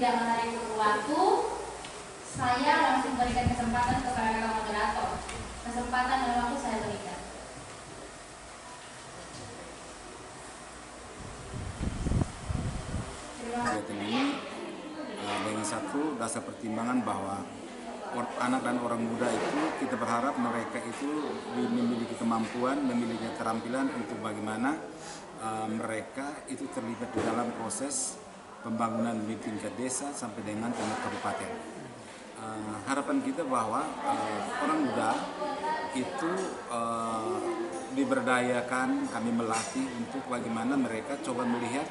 tidak menarik waktu, saya langsung berikan kesempatan kepada Kak Moderator. Kesempatan dan waktu saya berikan. Kegiatan ini dengan satu dasar pertimbangan bahwa anak dan orang muda itu kita berharap mereka itu memiliki kemampuan, memiliki keterampilan untuk bagaimana mereka itu terlibat di dalam proses pembangunan di tingkat desa sampai dengan tingkat kabupaten. Harapan kita bahwa orang muda itu diberdayakan, kami melatih untuk bagaimana mereka coba melihat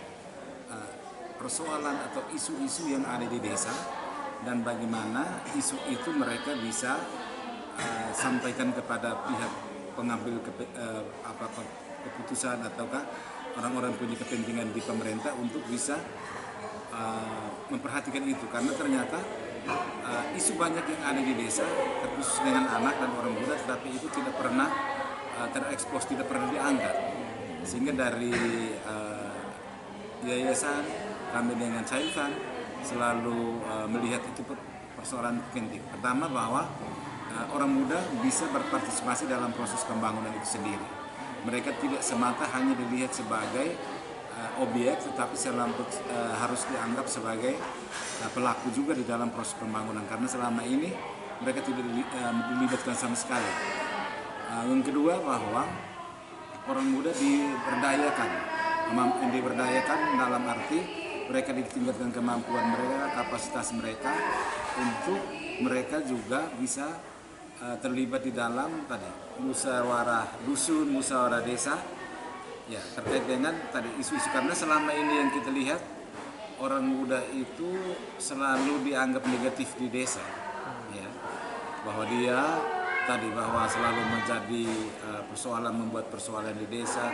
persoalan atau isu-isu yang ada di desa dan bagaimana isu itu mereka bisa sampaikan kepada pihak pengambil keputusan ataukah orang-orang punya kepentingan di pemerintah untuk bisa memperhatikan itu, karena ternyata isu banyak yang ada di desa terkhusus dengan anak dan orang muda, tetapi itu tidak pernah terekspos, tidak pernah diangkat, sehingga dari yayasan kami dengan Caifan selalu melihat itu persoalan penting. Pertama bahwa orang muda bisa berpartisipasi dalam proses pembangunan itu sendiri. Mereka tidak semata hanya dilihat sebagai objek, tetapi harus dianggap sebagai pelaku juga di dalam proses pembangunan, karena selama ini mereka tidak dilibatkan sama sekali. Yang kedua bahwa orang muda diberdayakan dalam arti mereka ditingkatkan kemampuan mereka, kapasitas mereka untuk mereka juga bisa terlibat di dalam tadi musyawarah dusun, musyawarah desa, ya terkait dengan tadi isu-isu, karena selama ini yang kita lihat orang muda itu selalu dianggap negatif di desa, ya bahwa dia tadi bahwa selalu menjadi persoalan, membuat persoalan di desa,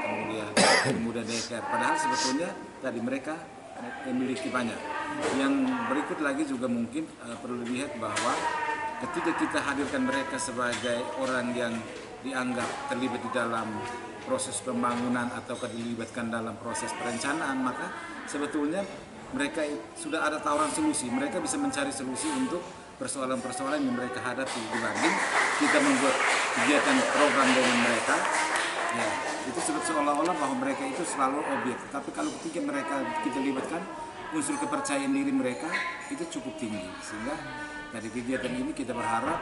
kemudian DKR, padahal sebetulnya tadi mereka memiliki banyak. Yang berikut lagi juga mungkin perlu dilihat bahwa ketika kita hadirkan mereka sebagai orang yang dianggap terlibat di dalam proses pembangunan atau dilibatkan dalam proses perencanaan, maka sebetulnya mereka sudah ada tawaran solusi, mereka bisa mencari solusi untuk persoalan-persoalan yang mereka hadapi, dibanding kita membuat kegiatan program dengan mereka, ya itu seolah-olah bahwa mereka itu selalu objek. Tapi kalau ketika mereka kita libatkan, unsur kepercayaan diri mereka itu cukup tinggi, sehingga dari kegiatan ini kita berharap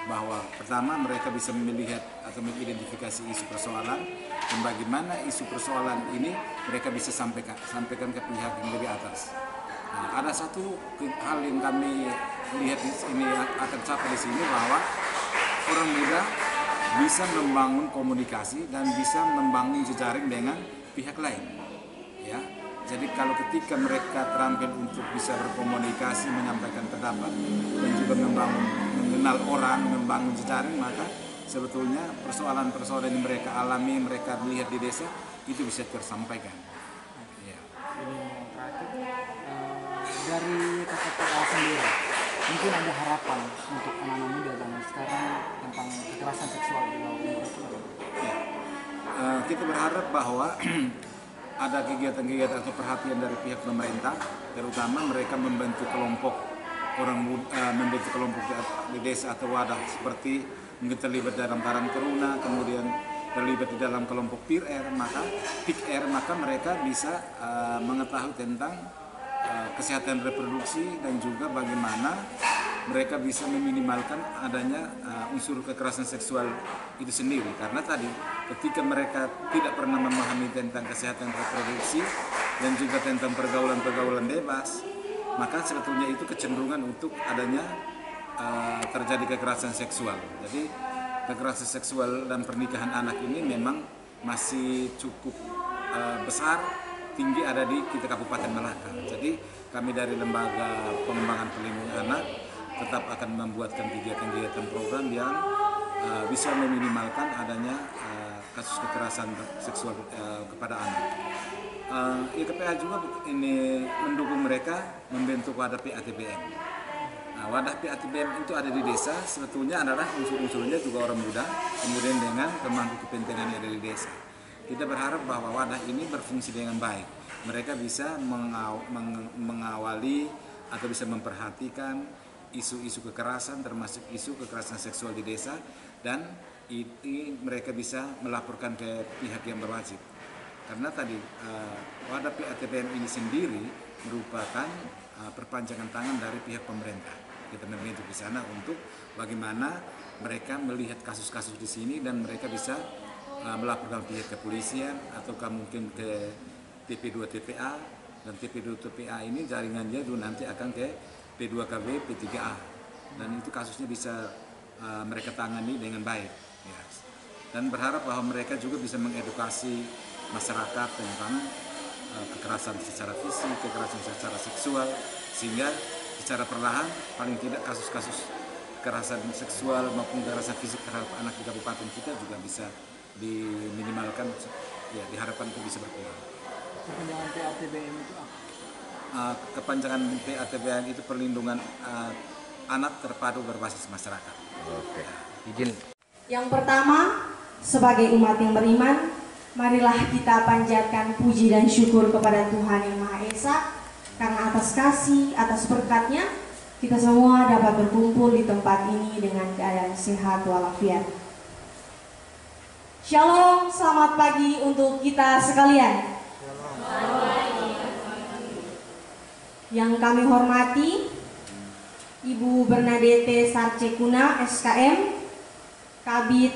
bahwa pertama mereka bisa melihat atau mengidentifikasi isu persoalan, dan bagaimana isu persoalan ini mereka bisa sampaikan ke pihak yang dari atas. Nah, ada satu hal yang kami lihat di sini akan capai di sini, bahwa orang muda bisa membangun komunikasi dan bisa membangun jejaring dengan pihak lain, ya. Jadi kalau ketika mereka terampil untuk bisa berkomunikasi, menyampaikan pendapat dan juga mengenal orang, membangun jejaring, maka sebetulnya persoalan-persoalan yang mereka alami, mereka melihat di desa itu bisa tersampaikan. Ya. Ini terakhir dari KPPA sendiri, mungkin ada harapan untuk anak-anak muda zaman sekarang tentang kekerasan seksual di bawah umur itu? Ya. Kita berharap bahwa ada kegiatan-kegiatan atau perhatian dari pihak pemerintah, terutama mereka membentuk kelompok orang muda, membentuk kelompok di desa atau wadah, seperti mungkin terlibat dalam Karang Taruna, kemudian terlibat di dalam kelompok PIR, maka mereka bisa mengetahui tentang kesehatan reproduksi dan juga bagaimana mereka bisa meminimalkan adanya unsur kekerasan seksual itu sendiri. Karena tadi ketika mereka tidak pernah memahami tentang kesehatan reproduksi dan juga tentang pergaulan-pergaulan bebas, maka sebetulnya itu kecenderungan untuk adanya terjadi kekerasan seksual. Jadi kekerasan seksual dan pernikahan anak ini memang masih cukup besar, tinggi ada di kita Kabupaten Malaka. Jadi kami dari Lembaga Pengembangan Perlindungan Anak tetap akan membuatkan kegiatan-kegiatan program yang bisa meminimalkan adanya kasus kekerasan seksual kepada anak. IKPA juga ini mendukung mereka membentuk wadah PATBM. Nah, wadah PATBM itu ada di desa, sebetulnya adalah unsur-unsurnya juga orang muda, kemudian dengan pemangku kepentingan yang ada di desa. Kita berharap bahwa wadah ini berfungsi dengan baik. Mereka bisa mengawali atau bisa memperhatikan isu-isu kekerasan, termasuk isu kekerasan seksual di desa, dan ini mereka bisa melaporkan ke pihak yang berwajib. Karena tadi wadah PATBM ini sendiri merupakan perpanjangan tangan dari pihak pemerintah. Kita membentuk di sana untuk bagaimana mereka melihat kasus-kasus di sini dan mereka bisa melaporkan pihak kepolisian ataukah mungkin ke TP2 TPA, dan TP2 TPA ini jaringannya dulu nanti akan ke P2KB, P3A, dan itu kasusnya bisa mereka tangani dengan baik. Ya. Dan berharap bahwa mereka juga bisa mengedukasi masyarakat tentang kekerasan secara fisik, kekerasan secara seksual, sehingga secara perlahan paling tidak kasus-kasus kekerasan seksual maupun kekerasan fisik terhadap anak di kabupaten kita juga bisa diminimalkan. Ya, diharapkan itu bisa berkurang. Kepanjangan PATBM itu apa? Kepanjangan PATBM itu perlindungan anak terpadu berbasis masyarakat. Oke, izin. Yang pertama, sebagai umat yang beriman, marilah kita panjatkan puji dan syukur kepada Tuhan Yang Maha Esa, karena atas kasih, atas berkat-Nya, kita semua dapat berkumpul di tempat ini dengan keadaan sehat walafiat. Shalom, selamat pagi untuk kita sekalian. Yang kami hormati Ibu Bernadette Sarcekuna, SKM, Kabid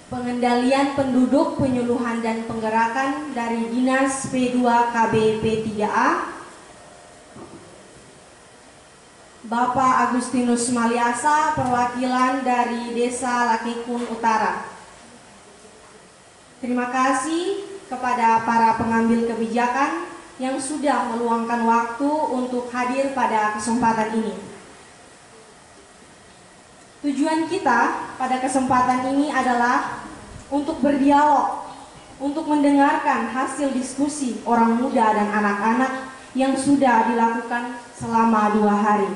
Pengendalian Penduduk, Penyuluhan dan Penggerakan dari Dinas P2KB P3A, Bapak Agustinus Maliasa, perwakilan dari Desa Lakekun Utara. Terima kasih kepada para pengambil kebijakan yang sudah meluangkan waktu untuk hadir pada kesempatan ini. Tujuan kita pada kesempatan ini adalah untuk berdialog, untuk mendengarkan hasil diskusi orang muda dan anak-anak yang sudah dilakukan selama 2 hari.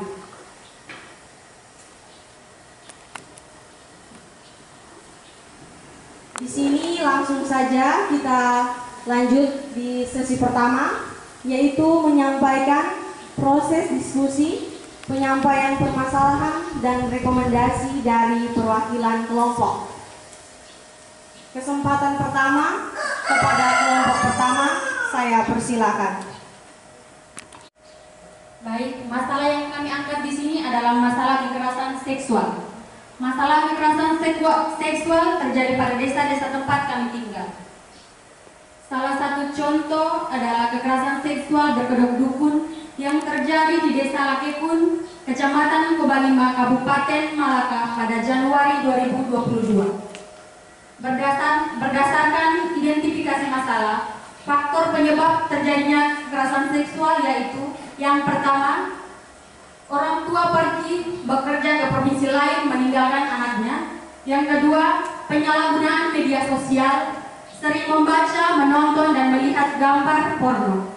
Di sini langsung saja kita lanjut di sesi pertama, yaitu menyampaikan proses diskusi, penyampaian permasalahan dan rekomendasi dari perwakilan kelompok. Kesempatan pertama kepada kelompok pertama, saya persilakan. Baik, masalah yang kami angkat di sini adalah masalah kekerasan seksual. Masalah kekerasan seksual terjadi pada desa-desa tempat kami tinggal. Salah satu contoh adalah kekerasan seksual berkedok dukun yang terjadi di Desa Lakekun, Kecamatan Kobalima, Kabupaten Malaka pada Januari 2022. Berdasarkan identifikasi masalah, faktor penyebab terjadinya kekerasan seksual yaitu yang pertama, orang tua pergi bekerja ke provinsi lain meninggalkan anaknya. Yang kedua, penyalahgunaan media sosial, sering membaca, menonton, dan melihat gambar porno.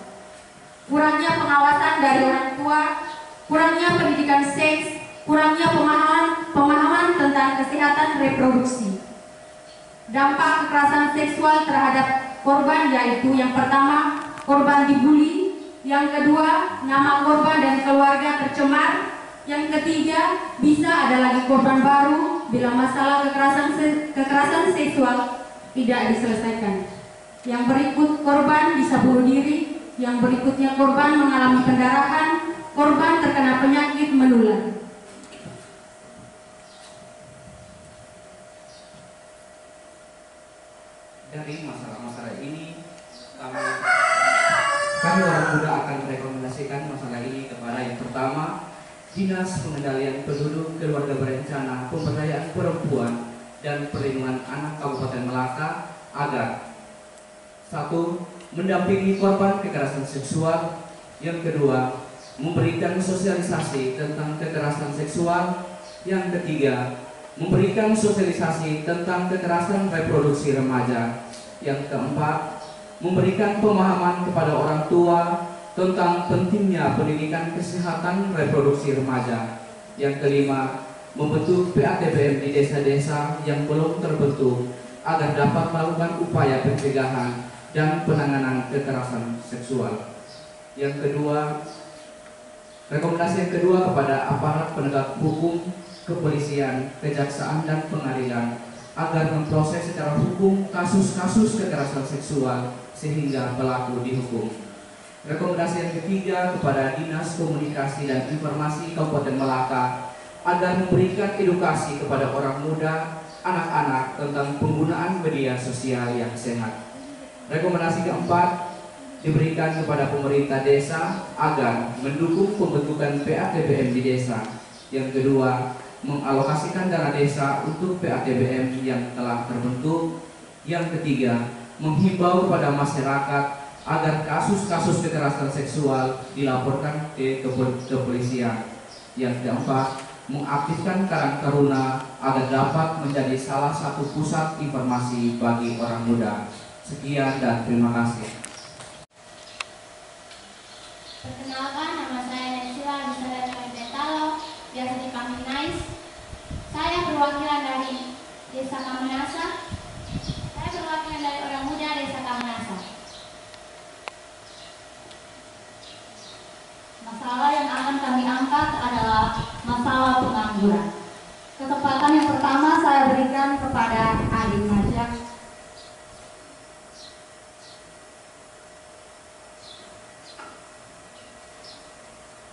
Kurangnya pengawasan dari orang tua, kurangnya pendidikan seks, kurangnya pemahaman tentang kesehatan reproduksi. Dampak kekerasan seksual terhadap korban yaitu yang pertama, korban dibully, yang kedua, nama korban dan keluarga tercemar, yang ketiga, bisa ada lagi korban baru bila masalah kekerasan seksual tidak diselesaikan. Yang berikut, korban bisa bunuh diri. Yang berikutnya, korban mengalami pendarahan, korban terkena penyakit menular. Dari masalah-masalah ini, kami orang muda akan merekomendasikan masalah ini kepada yang pertama, Dinas Pengendalian Penduduk, Keluarga Berencana, Pemberdayaan Perempuan dan Perlindungan Anak Kabupaten Malaka agar 1. Mendampingi korban kekerasan seksual. Yang kedua, memberikan sosialisasi tentang kekerasan seksual. Yang ketiga, memberikan sosialisasi tentang kekerasan reproduksi remaja. Yang keempat, memberikan pemahaman kepada orang tua tentang pentingnya pendidikan kesehatan reproduksi remaja. Yang kelima, membentuk PATBM di desa-desa yang belum terbentuk agar dapat melakukan upaya pencegahan dan penanganan kekerasan seksual. Yang kedua, Rekomendasi yang kedua kepada aparat penegak hukum, kepolisian, kejaksaan, dan pengadilan agar memproses secara hukum kasus-kasus kekerasan seksual sehingga pelaku dihukum. Rekomendasi yang ketiga kepada Dinas Komunikasi dan Informasi Kabupaten Melaka agar memberikan edukasi kepada orang muda, anak-anak tentang penggunaan media sosial yang sehat. Rekomendasi keempat diberikan kepada pemerintah desa agar mendukung pembentukan PATBM di desa. Yang kedua, mengalokasikan dana desa untuk PATBM yang telah terbentuk. Yang ketiga, menghimbau kepada masyarakat agar kasus-kasus kekerasan seksual dilaporkan ke kepolisian. Yang keempat, mengaktifkan Karang Taruna agar dapat menjadi salah satu pusat informasi bagi orang muda. Sekian dan terima kasih. Perkenalkan, nama saya Nesila Bisa Betalo, biasa dipanggil Nais. Saya perwakilan dari Desa Kamanasa. Saya perwakilan dari orang muda Desa Kamanasa. Masalah yang akan kami angkat adalah masalah pengangguran. Kesempatan yang pertama saya berikan kepada Adik Najak.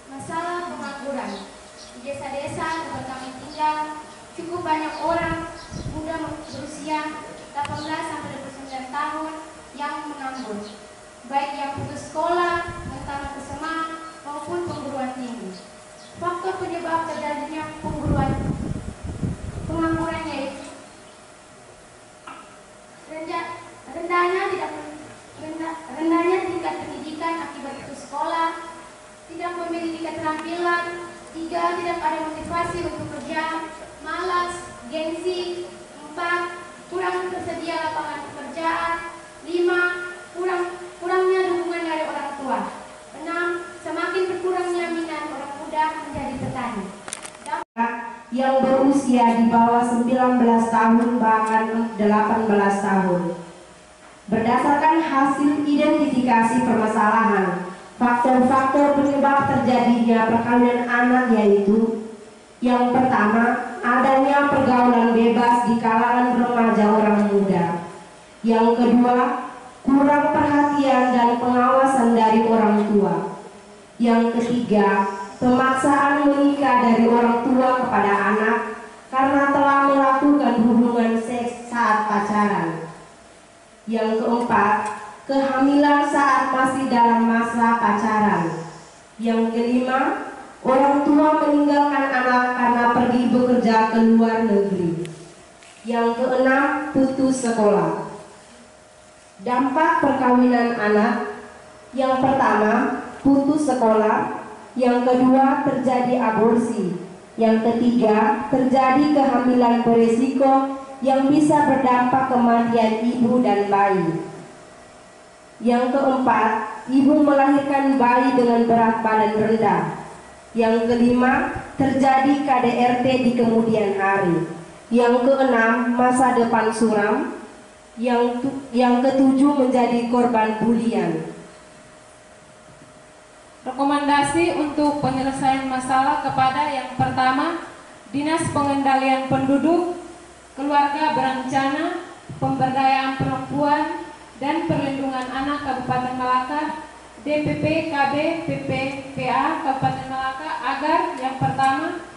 Masalah pengangguran di desa-desa tempat kami tinggal, cukup banyak orang muda berusia 18 sampai 29 tahun yang menganggur, baik yang putus sekolah, mentara kesema, maupun pengguruan tinggi. Faktor penyebab terjadinya pengangguran yaitu rendahnya tingkat pendidikan akibat putus sekolah, tidak memiliki keterampilan, 3. Tidak ada motivasi untuk kerja, malas, gengsi, 4. Kurang tersedia lapangan pekerjaan, 5. Kurangnya dukungan dari orang tua, 6. Semakin berkurangnya minat orang muda menjadi petani. Yang berusia di bawah 19 tahun bahkan 18 tahun. Berdasarkan hasil identifikasi permasalahan, faktor-faktor penyebab terjadinya perkawinan anak yaitu: yang pertama, adanya pergaulan bebas di kalangan remaja orang muda. Yang kedua, kurang perhatian dan pengawasan dari orang tua. Yang ketiga, pemaksaan menikah dari orang tua kepada anak karena telah melakukan hubungan seks saat pacaran. Yang keempat, kehamilan saat masih dalam masa pacaran. Yang kelima, orang tua meninggalkan anak karena pergi bekerja ke luar negeri. Yang keenam, putus sekolah. Dampak perkawinan anak: yang pertama, putus sekolah. Yang kedua, terjadi aborsi. Yang ketiga, terjadi kehamilan beresiko yang bisa berdampak kematian ibu dan bayi. Yang keempat, ibu melahirkan bayi dengan berat badan rendah. Yang kelima, terjadi KDRT di kemudian hari. Yang keenam, masa depan suram. Yang ketujuh, menjadi korban bulian. Rekomendasi untuk penyelesaian masalah kepada yang pertama, Dinas Pengendalian Penduduk, Keluarga Berencana, Pemberdayaan Perempuan, dan Perlindungan Anak Kabupaten Melaka, DPP KB PPPA Kabupaten Melaka agar yang pertama,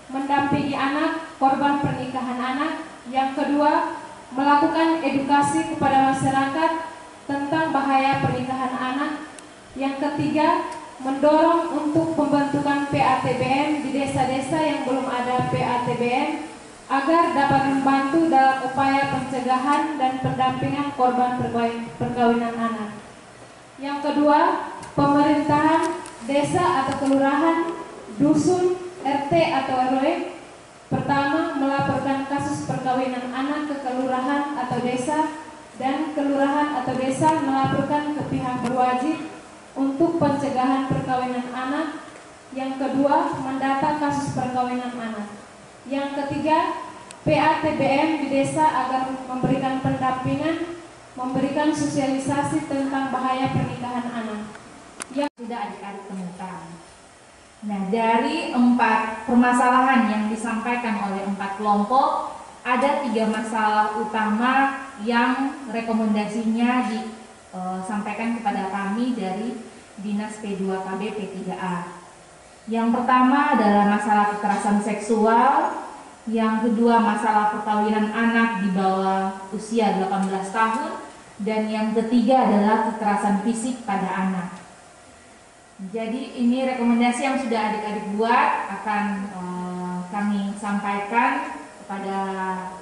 mendampingi anak korban pernikahan anak. Yang kedua, melakukan edukasi kepada masyarakat tentang bahaya pernikahan anak. Yang ketiga, mendorong untuk pembentukan PATBM di desa-desa yang belum ada PATBM agar dapat membantu dalam upaya pencegahan dan pendampingan korban perkawinan anak. Yang kedua, pemerintahan desa atau kelurahan, dusun, RT atau RW pertama melaporkan kasus perkawinan anak ke kelurahan atau desa, dan kelurahan atau desa melaporkan ke pihak berwajib untuk pencegahan perkawinan anak. Yang kedua, mendata kasus perkawinan anak. Yang ketiga, PATBM di desa agar memberikan pendampingan, memberikan sosialisasi tentang bahaya pernikahan anak. Yang sudah adik-adik temukan. Nah, dari 4 permasalahan yang disampaikan oleh 4 kelompok, ada 3 masalah utama yang rekomendasinya disampaikan kepada kami dari Dinas P2KB P3A. Yang pertama adalah masalah kekerasan seksual, yang kedua masalah perkawinan anak di bawah usia 18 tahun, dan yang ketiga adalah kekerasan fisik pada anak. Jadi ini rekomendasi yang sudah adik-adik buat akan kami sampaikan kepada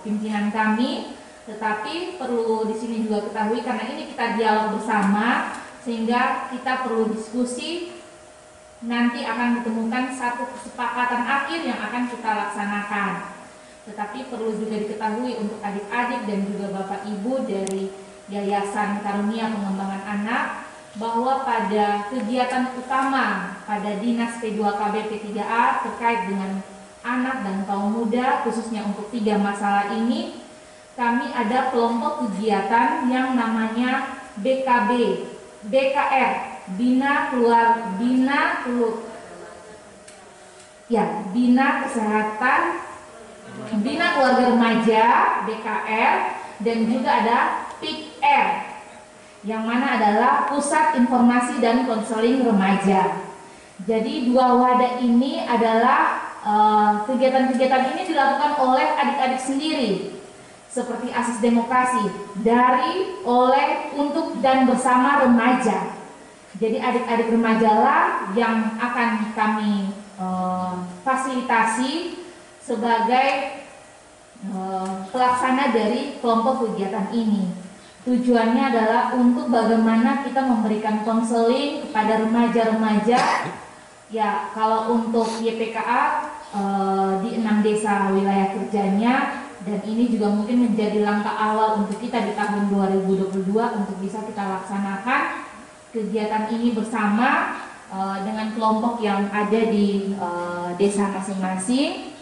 pimpinan kami, tetapi perlu di sini juga ketahui karena ini kita dialog bersama sehingga kita perlu diskusi, nanti akan ditemukan satu kesepakatan akhir yang akan kita laksanakan. Tetapi perlu juga diketahui untuk adik-adik dan juga Bapak Ibu dari Yayasan Karunia Pengembangan Anak bahwa pada kegiatan utama pada Dinas P2KB P3A terkait dengan anak dan kaum muda, khususnya untuk 3 masalah ini, kami ada kelompok kegiatan yang namanya BKB, BKR, Bina Kesehatan, Bina Keluarga Remaja, BKR, dan juga ada PIKR, yang mana adalah Pusat Informasi dan Konseling Remaja. Jadi 2 wadah ini adalah kegiatan-kegiatan ini dilakukan oleh adik-adik sendiri, seperti Asis Demokrasi, dari, oleh, untuk, dan bersama remaja. Jadi adik-adik remaja lah yang akan kami fasilitasi sebagai pelaksana dari kelompok kegiatan ini. Tujuannya adalah untuk bagaimana kita memberikan konseling kepada remaja-remaja. Ya, kalau untuk YPKA di 6 desa wilayah kerjanya, dan ini juga mungkin menjadi langkah awal untuk kita di tahun 2022 untuk bisa kita laksanakan kegiatan ini bersama dengan kelompok yang ada di desa masing-masing,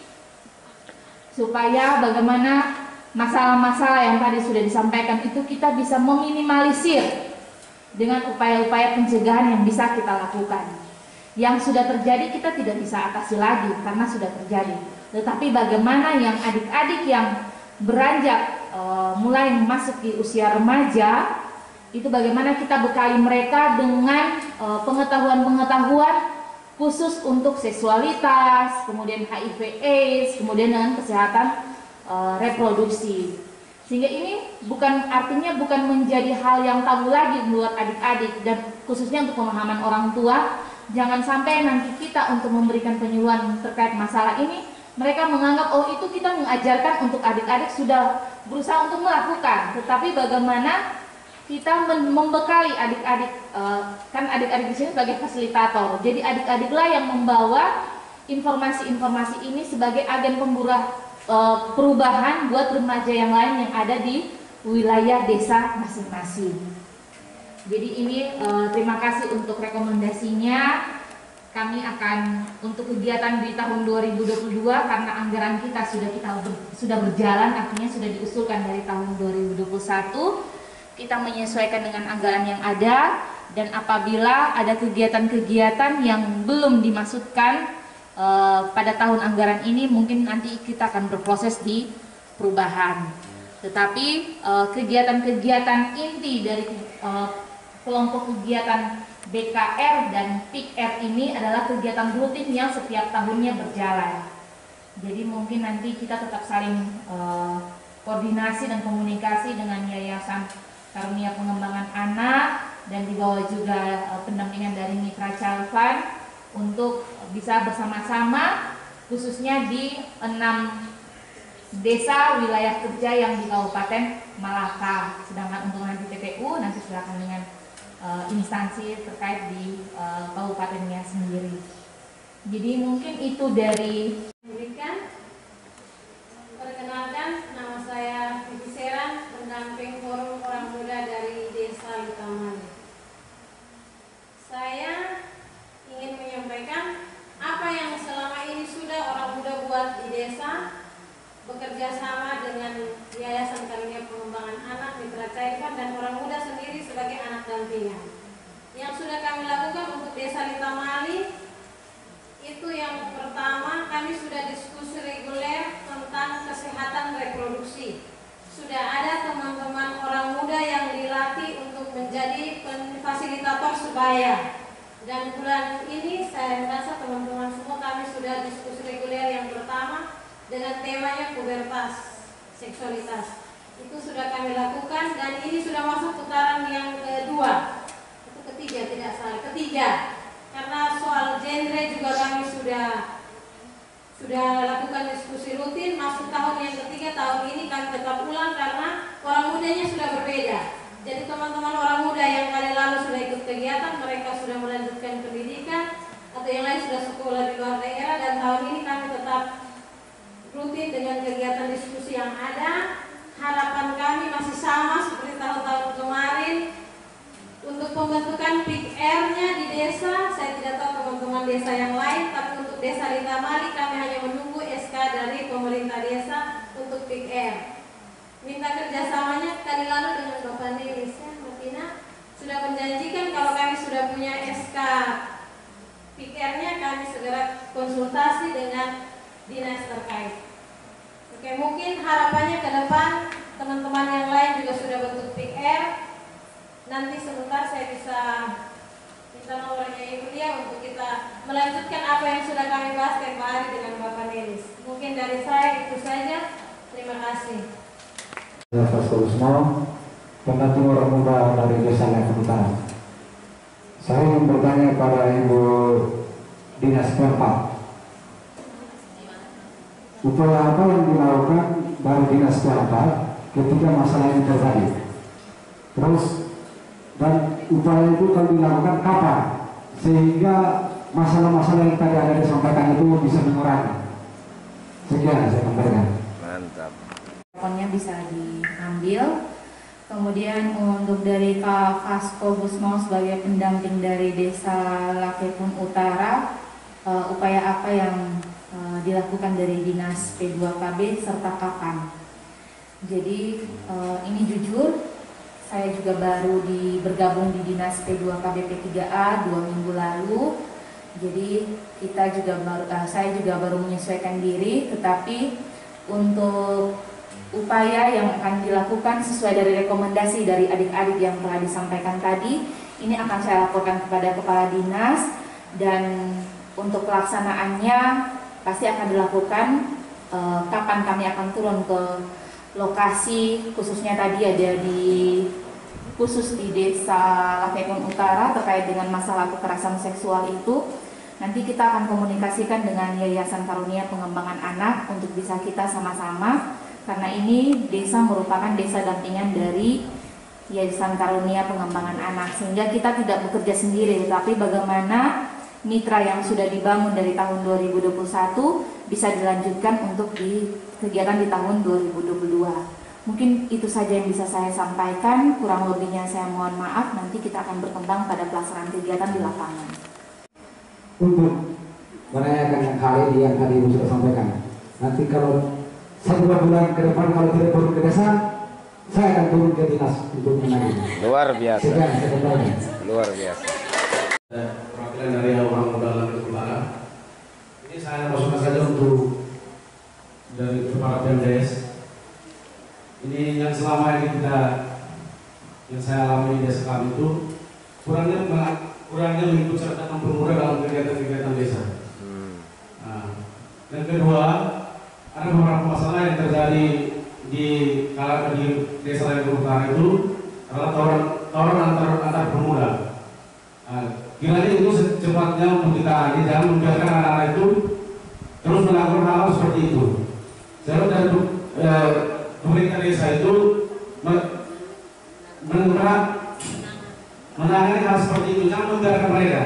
supaya bagaimana masalah-masalah yang tadi sudah disampaikan itu kita bisa meminimalisir dengan upaya-upaya pencegahan yang bisa kita lakukan. Yang sudah terjadi kita tidak bisa atasi lagi karena sudah terjadi. Tetapi bagaimana yang adik-adik yang beranjak mulai memasuki usia remaja, itu bagaimana kita bekali mereka dengan pengetahuan-pengetahuan khusus untuk seksualitas, kemudian HIV/AIDS, kemudian dengan kesehatan reproduksi. Sehingga ini artinya bukan menjadi hal yang tabu lagi buat adik-adik, dan khususnya untuk pemahaman orang tua. Jangan sampai nanti kita untuk memberikan penyuluhan terkait masalah ini, mereka menganggap oh itu kita mengajarkan untuk adik-adik sudah berusaha untuk melakukan. Tetapi bagaimana kita membekali adik-adik, kan adik-adik di sini sebagai fasilitator. Jadi adik-adiklah yang membawa informasi-informasi ini sebagai agen perubahan buat remaja yang lain yang ada di wilayah desa masing-masing. Jadi ini terima kasih untuk rekomendasinya. Kami akan untuk kegiatan di tahun 2022 karena anggaran kita sudah berjalan, artinya sudah diusulkan dari tahun 2021. Kita menyesuaikan dengan anggaran yang ada, dan apabila ada kegiatan-kegiatan yang belum dimasukkan pada tahun anggaran ini, mungkin nanti kita akan berproses di perubahan. Tetapi kegiatan-kegiatan inti dari kelompok kegiatan BKR dan PIKR ini adalah kegiatan rutin yang setiap tahunnya berjalan. Jadi mungkin nanti kita tetap saling koordinasi dan komunikasi dengan Yayasan Karunia Pengembangan Anak, dan di bawah juga pendampingan dari Mitra Child Fund untuk bisa bersama-sama khususnya di 6 desa wilayah kerja yang di Kabupaten Malaka. Sedangkan untuk nanti TPU nanti silakan dengan instansi terkait di kabupatennya sendiri. Jadi mungkin itu dari Demikian, perkenalkan nama saya Vivi Seran, pendamping Forum Orang Muda dari Desa Lutamali. Saya ingin menyampaikan apa yang selama ini sudah orang muda buat di desa, bekerja sama dengan Yayasan Karunia Pengembangan Anak, Mitra Child Fund, dan orang muda sendiri sebagai anak dampingan. Yang sudah kami lakukan untuk Desa Litamali, Itu yang pertama, kami sudah diskusi reguler tentang kesehatan reproduksi. Sudah ada teman-teman orang muda yang dilatih untuk menjadi fasilitator sebaya. Dan bulan ini saya rasa teman-teman semua kami sudah diskusi reguler yang pertama dengan temanya pubertas, seksualitas. Itu sudah kami lakukan dan ini sudah masuk putaran yang kedua atau ketiga, tidak salah, ketiga. Karena soal genre juga kami sudah lakukan diskusi rutin. Masuk tahun yang ketiga, tahun ini kami tetap ulang karena orang mudanya sudah berbeda. Jadi teman-teman orang muda yang kali lalu sudah ikut kegiatan, mereka sudah melanjutkan pendidikan atau yang lain sudah sekolah di luar daerah, dan tahun ini kami tetap rutin dengan kegiatan diskusi yang ada. Harapan kami masih sama seperti tahun-tahun kemarin untuk pembentukan PIK-R-nya di desa. Saya tidak tahu teman-teman desa yang lain, tapi untuk desa Lintamali kami hanya menunggu SK dari pemerintah desa untuk PIK-R. Minta kerjasamanya kali lalu dengan Bapak Nelis, ya, Mbak Tina sudah menjanjikan kalau kami sudah punya SK PIK-R-nya, kami segera konsultasi dengan dinas terkait. Oke, mungkin harapannya ke depan teman-teman yang lain juga sudah bentuk PIK-R. Nanti sebentar saya bisa minta nomornya Ibu Lia untuk kita melanjutkan apa yang sudah kami bahas tempo hari dengan Bapak Nelis. Mungkin dari saya itu saja. Terima kasih. Pak Kusmo, pendamping orang muda dari Desa Lampung Utara. Saya ingin bertanya pada Ibu Dinas Perpa, upaya apa yang dilakukan dari Dinas Perpa ketika masalah ini terjadi? Terus, dan upaya itu akan dilakukan kapan sehingga masalah-masalah yang tadi ada disampaikan itu bisa mengurangi? Sekian saya sampaikan. Mantap. Teleponnya bisa diambil. Kemudian untuk dari Kak Fasko Gusmo sebagai pendamping dari Desa Lakepun Utara, upaya apa yang dilakukan dari Dinas P2KB serta kapan? Jadi ini jujur, saya juga baru bergabung di Dinas P2KB P3A 2 minggu lalu. Jadi saya juga baru menyesuaikan diri, tetapi untuk upaya yang akan dilakukan sesuai dari rekomendasi dari adik-adik yang telah disampaikan tadi, ini akan saya laporkan kepada Kepala Dinas, dan untuk pelaksanaannya pasti akan dilakukan kapan kami akan turun ke lokasi, khususnya tadi ada khusus di Desa Lakepun Utara terkait dengan masalah kekerasan seksual itu. Nanti kita akan komunikasikan dengan Yayasan Karunia Pengembangan Anak untuk bisa kita sama-sama, karena ini desa merupakan desa dampingan dari Yayasan Karunia Pengembangan Anak, sehingga kita tidak bekerja sendiri, tetapi bagaimana mitra yang sudah dibangun dari tahun 2021 bisa dilanjutkan untuk di kegiatan di tahun 2022. Mungkin itu saja yang bisa saya sampaikan, kurang lebihnya saya mohon maaf, nanti kita akan berkembang pada pelaksanaan kegiatan di lapangan. Untuk menanyakan hal ini yang tadi Ibu sudah sampaikan, nanti kalau 1-2 bulan ke depan kalau tidak turun ke desa, saya akan turun ke dinas untuk menagih. Luar biasa. Sekian, saya luar biasa. Perwakilan dari orang muda Lampung Utara. Ini saya masukkan saja untuk dari kepada PMDS. Ini yang selama ini yang saya alami di desa kami itu kurangnya mengikut sertakan pemuda dalam kegiatan-kegiatan desa. Nah, yang kedua, ada beberapa masalah yang terjadi di Desa Lampung Utara itu adalah tawuran antar pemuda. Kiranya itu secepatnya untuk kita jangan membiarkan anak-anak itu terus melakukan hal seperti itu. Saya dari pemerintah desa itu menangani hal seperti itu, jangan membiarkan mereka.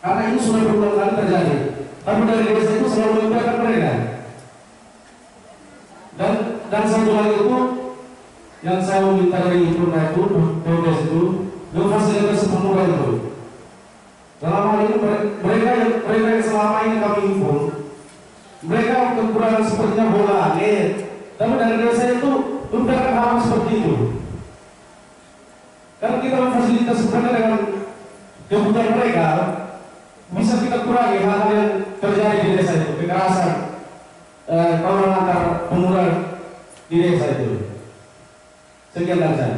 Karena ini sudah berulang kali terjadi. Tapi dari desa itu selalu membiarkan mereka. Dan satu lagi itu yang saya meminta dari pemerintah itu, PMDS itu, memfasilitasi pemuda itu. Dalam hal ini mereka yang selama ini kami impun, mereka kekurangan sepertinya bola angin. Tapi dari desa itu membiarkan hal seperti itu. Karena kita memfasilitasi mereka dengan kebutuhan mereka, bisa kita kurangi hal-hal yang terjadi di desa itu, kekerasan, kawan antar pemuda di desa itu. Sekian dari saya.